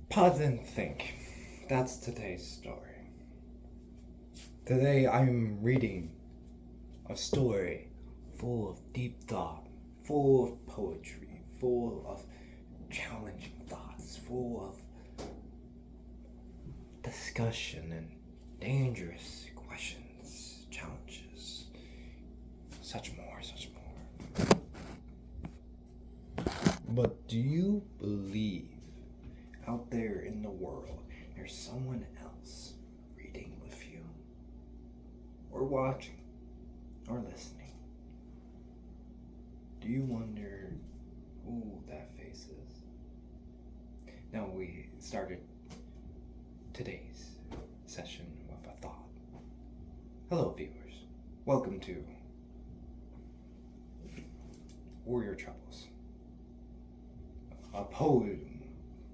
Pause and think. That's today's story. Today I'm reading a story full of deep thought, full of poetry, full of challenging thoughts, full of discussion and dangerous questions, challenges, such more, such more. But do you believe out there in the world there's someone else reading with you, or watching, or listening? Do you wonder who that face is? Now we started today's session with a thought. Hello viewers, welcome to Warrior Troubles, a poem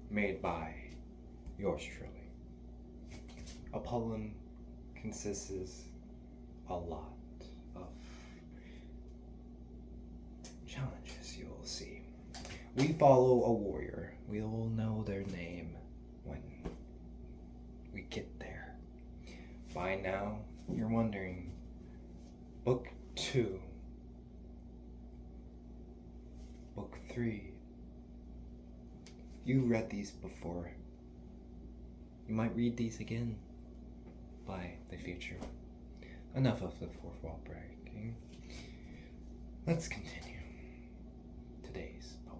made by yours truly. A poem consists a lot of challenges, you will see. We follow a warrior. We will know their name when we get there. By now, you're wondering, Book 2, Book 3. You read these before. You might read these again by the future. Enough of the fourth wall breaking. Let's continue today's poem.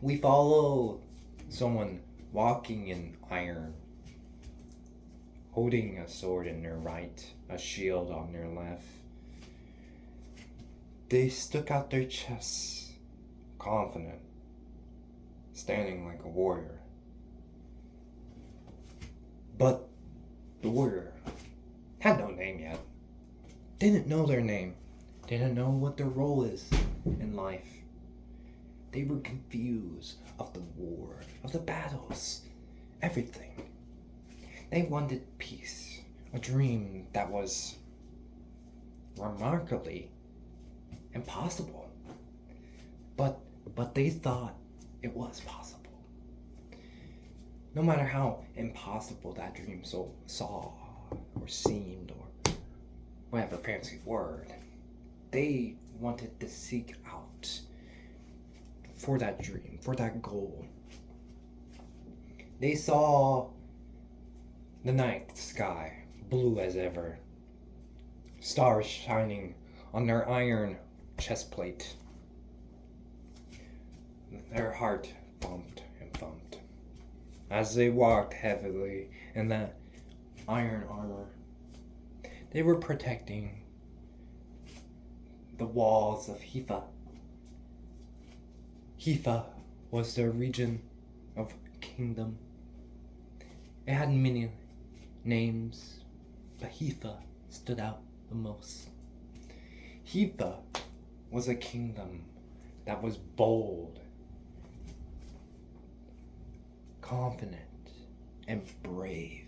We follow someone walking in iron, holding a sword in their right, a shield on their left. They stuck out their chests, confident, standing like a warrior. But the warrior had no name yet. Didn't know their name. Didn't know what their role is in life. They were confused of the war, of the battles, everything. They wanted peace, a dream that was remarkably impossible. But they thought it was possible. No matter how impossible that dream saw or seemed or whatever fancy word, they wanted to seek out for that dream, for that goal. They saw the night sky blue as ever, stars shining on their iron chest plate. Their heart thumped and thumped as they walked heavily in that iron armor. They were protecting the walls of Hifa. Hifa was their region of kingdom. It had many names, but Hifa stood out the most. Hifa was a kingdom that was bold, confident, and brave.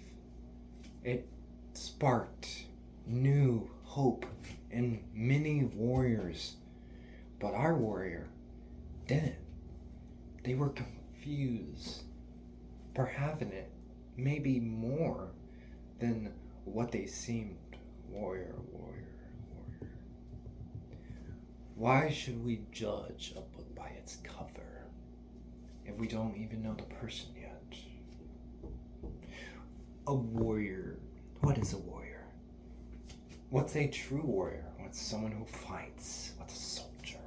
It sparked new hope in many warriors, but our warrior didn't. They were confused for having it, maybe more than what they seemed. Warrior, warrior, warrior. Why should we judge a book by its cover if we don't even know the person yet? A warrior. What is a warrior? What's a true warrior? What's someone who fights? What's a soldier?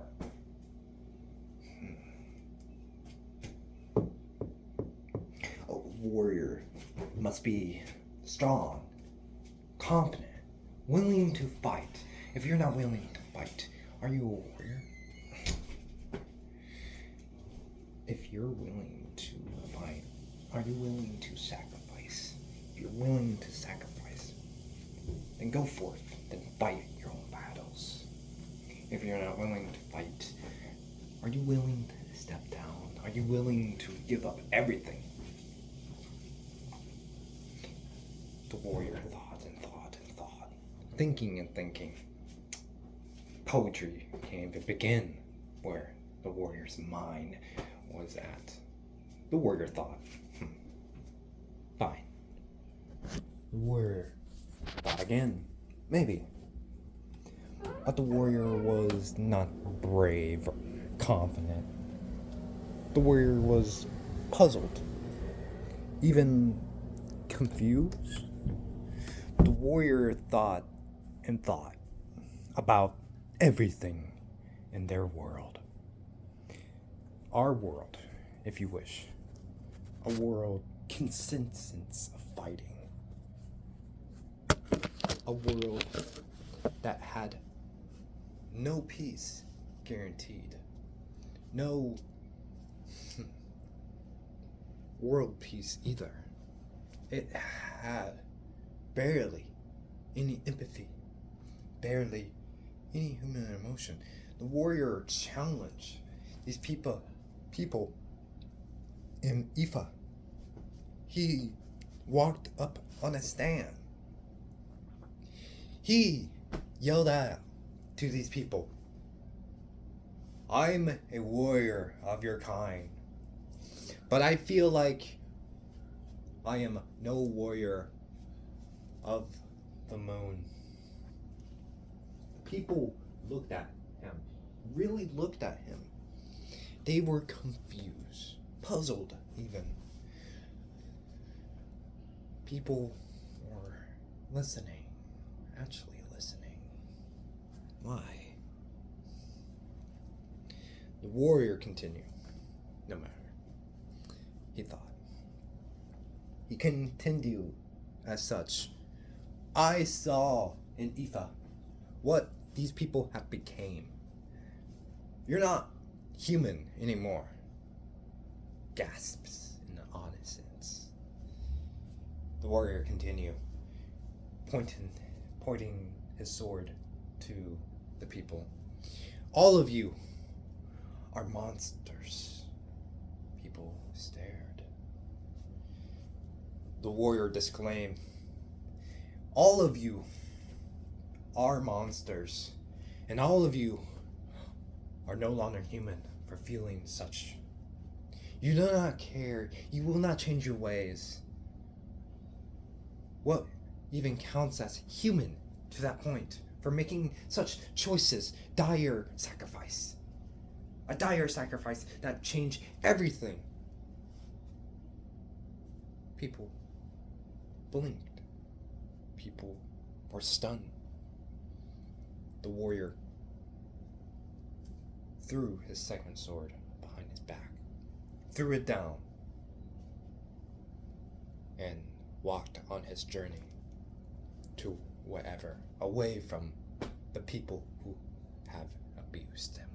A warrior must be strong, confident, willing to fight. If you're not willing to fight, are you a warrior? If you're willing to fight, are you willing to sacrifice? If you're willing to sacrifice, then go forth, then fight your own battles. If you're not willing to fight, are you willing to step down? Are you willing to give up everything? The warrior thought and thought and thought, thinking and thinking. Poetry came to begin where the warrior's mind was at. The warrior thought, fine. The warrior thought again, maybe. But the warrior was not brave or confident. The warrior was puzzled, even confused. The warrior thought and thought about everything in their world. Our world, if you wish. A world consistent of fighting. A world that had no peace guaranteed. No world peace either. It had barely any empathy, barely any human emotion. The warrior challenged these people in Ifa. He walked up on a stand. He yelled out to these people, I'm a warrior of your kind, but I feel like I am no warrior of the moon. People looked at him, really looked at him. They were confused, puzzled even. People were listening, actually listening. Why? The warrior continued, no matter. He thought. He continued as such. I saw in Ifa what these people have became. You're not human anymore. Gasps in the honest sense. The warrior continued, pointing his sword to the people. All of you are monsters. People stared. The warrior disclaimed, all of you are monsters, and all of you are no longer human for feeling such. You do not care. You will not change your ways. What even counts as human to that point for making such choices? Dire sacrifice. A dire sacrifice that changed everything. People blinked. People were stunned. The warrior threw his second sword behind his back, threw it down, and walked on his journey to wherever, away from the people who have abused him.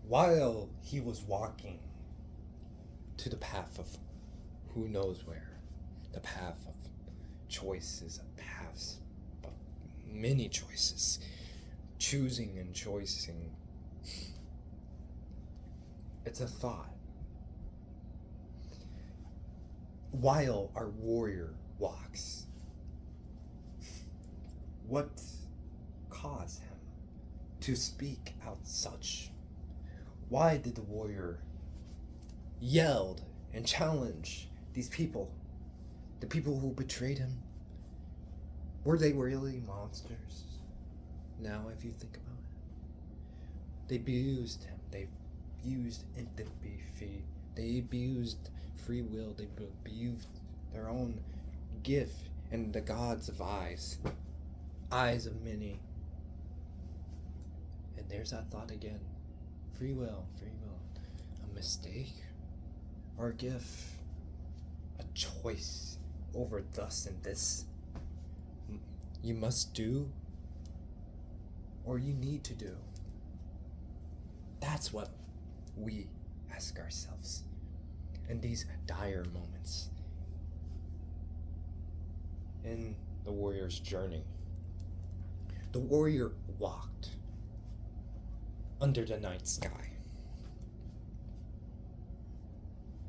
While he was walking to the path of who knows where, the path of choices, paths of many choices, choosing and choosing, it's a thought. While our warrior walks, what caused him to speak out such? Why did the warrior yelled and challenged these people? The people who betrayed him? Were they really monsters? Now, if you think about it, they abused him. They abused empathy. They abused free will. They abused their own gift and the gods of eyes of many. And there's that thought again. Free will. A mistake or a gift, a choice over thus and this. You must do or you need to do. That's what we ask ourselves in these dire moments. In the warrior's journey, the warrior walked under the night sky.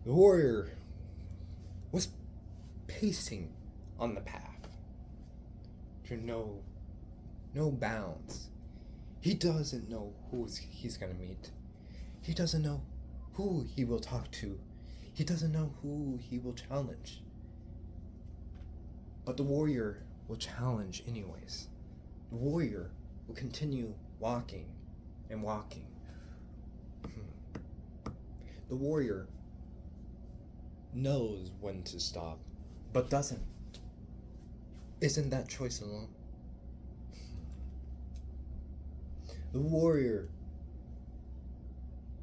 The warrior was pacing on the path to no bounds. He doesn't know who he's gonna meet. He doesn't know who he will talk to. He doesn't know who he will challenge. But the warrior will challenge anyways. The warrior will continue walking and walking. The warrior knows when to stop, but doesn't. Isn't that choice alone? The warrior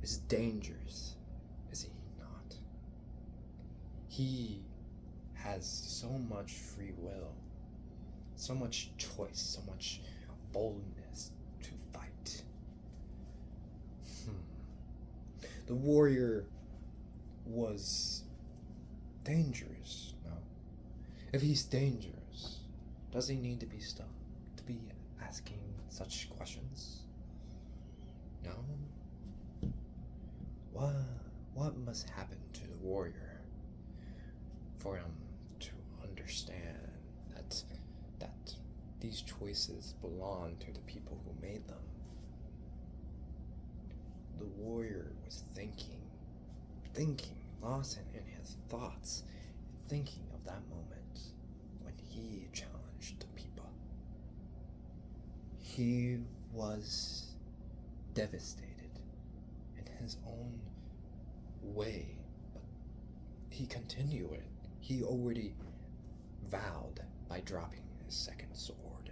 is dangerous, is he not? He has so much free will, so much choice, so much boldness to fight. The warrior was dangerous, no? If he's dangerous, does he need to be stopped, to be asking such questions? No? What must happen to the warrior for him to understand that these choices belong to the people who made them? The warrior was thinking, lost in his thoughts, thinking of that moment when he challenged the people. He was devastated in his own way, but he continued it. He already vowed by dropping his second sword,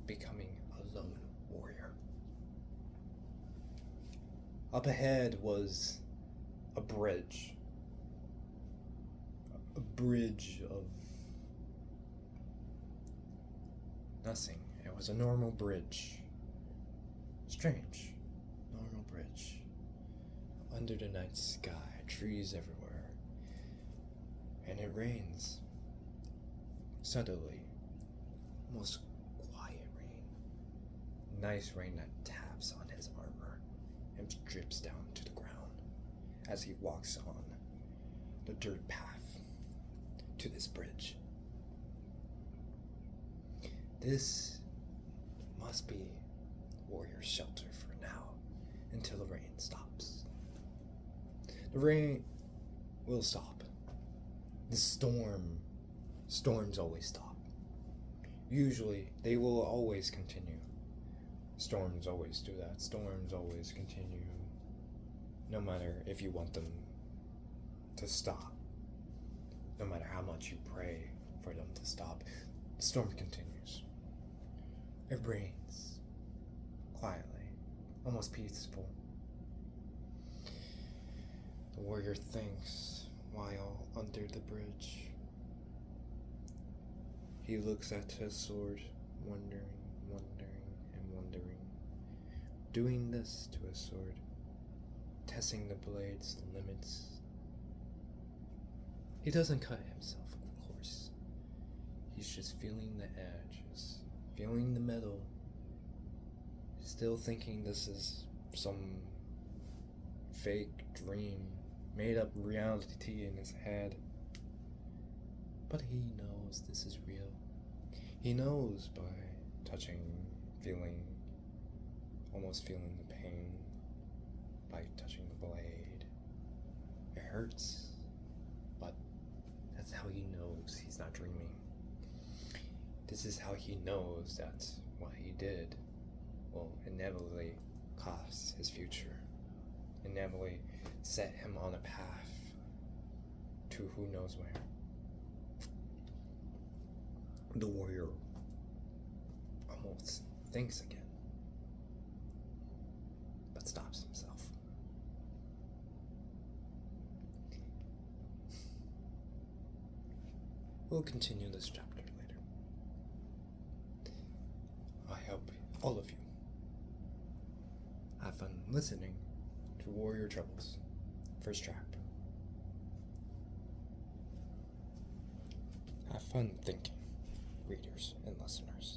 becoming a lone warrior. Up ahead was a bridge of nothing. It was a normal bridge. Strange. Normal bridge. Under the night sky, trees everywhere. And it rains. Suddenly. Almost quiet rain. Nice rain that taps on his armor and drips down to the ground as he walks on the dirt path to this bridge. This must be warrior's shelter for now until the rain stops. The rain will stop. The storms always stop. Usually they will always continue. Storms always do that. Storms always continue. No matter if you want them to stop. No matter how much you pray for them to stop, the storm continues. It rains quietly, almost peaceful. The warrior thinks while under the bridge. He looks at his sword, wondering, doing this to his sword, testing the blade's limits. He doesn't cut himself, of course. He's just feeling the edges, feeling the metal, still thinking this is some fake dream, made up reality in his head. But he knows this is real. He knows by touching, almost feeling the pain, by touching the blade. It hurts, but that's how he knows he's not dreaming. This is how he knows that what he did will inevitably cost his future, inevitably set him on a path to who knows where. The warrior almost thinks again, but stops himself. We'll continue this chapter later. I hope all of you have fun listening to Warrior Troubles, first chapter. Have fun thinking, readers and listeners.